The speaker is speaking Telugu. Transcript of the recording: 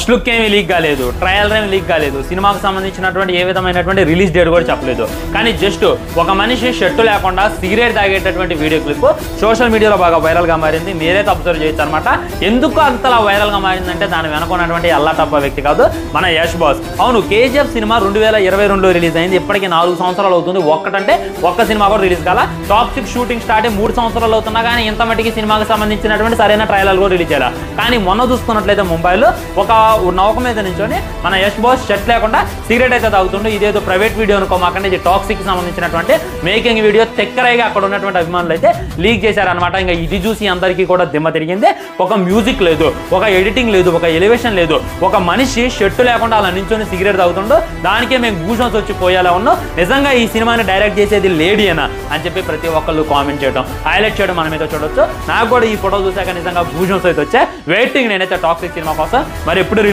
ఫస్ట్ లుక్ ఏమీ లీక్ కాలేదు, ట్రయల్ ఏమీ లీక్ కాలేదు, సినిమాకు సంబంధించినటువంటి ఏ విధమైనటువంటి రిలీజ్ డేట్ కూడా చెప్పలేదు. కానీ జస్ట్ ఒక మనిషి షర్టు లేకుండా సిగరెట్ తాగేటటువంటి వీడియో క్లిప్ సోషల్ మీడియాలో బాగా వైరల్గా మారింది. మీరైతే అబ్జర్వ్ చేయొచ్చు అనమాట. ఎందుకు అంతలా వైరల్గా మారిందంటే దాని వెనుకున్నటువంటి అల్లాటప్ప వ్యక్తి కాదు, మన యష్ బాస్. అవును, కేజీఎఫ్ సినిమా 2022లో రిలీజ్ అయింది. ఇప్పటికీ 4 సంవత్సరాలు అవుతుంది. ఒక్క సినిమా కూడా రిలీజ్ కాల. టాక్సిక్ షూటింగ్ స్టార్ట్ 3 సంవత్సరాలు అవుతున్నా కానీ ఇంత మట్టికి సినిమాకి సంబంధించినటువంటి సరైన ట్రైలర్ కూడా రిలీజ్ చేయాలి. కానీ మొన్న చూసుకున్నట్లయితే ముంబైలో ఒక నౌక మీద నుంచొని మన యష్ బాస్ షర్ట్ లేకుండా సిగరెట్ అయితే తాగుతుండే. ఇదేదో ప్రైవేట్ వీడియో అనుకోమాకండి, ఇది టాక్సిక్ సంబంధించినటువంటి మేకింగ్ వీడియో. తెక్కరైగా అక్కడ ఉన్నటువంటి అభిమానులు అయితే లీక్ చేశారనమాట. ఇంకా ఇది చూసి అందరికీ కూడా దిమ్మ తిరిగింది. ఒక మ్యూజిక్ లేదు, ఒక ఎడిటింగ్ లేదు, ఒక ఎలివేషన్ లేదు, ఒక మనిషి షర్టు లేకుండా అలా నించొని సిగరెట్ తాగుతుండో దానికే మేము గూజన్స్ వచ్చి పోయేలా ఉన్నాం. నిజంగా ఈ సినిమాని డైరెక్ట్ చేసేది లేడీనా అని చెప్పి ప్రతి ఒక్కళ్ళు కామెంట్ చేయడం, హైలైట్ చేయడం మనం అయితే చూడొచ్చు. నాకు కూడా ఈ ఫోటో చూసాక నిజంగా గూజన్స్ అయితే వచ్చాయి. వెయిటింగ్ నేనైతే టాక్సిక్ సినిమా కోసం. మరి ఎప్పుడు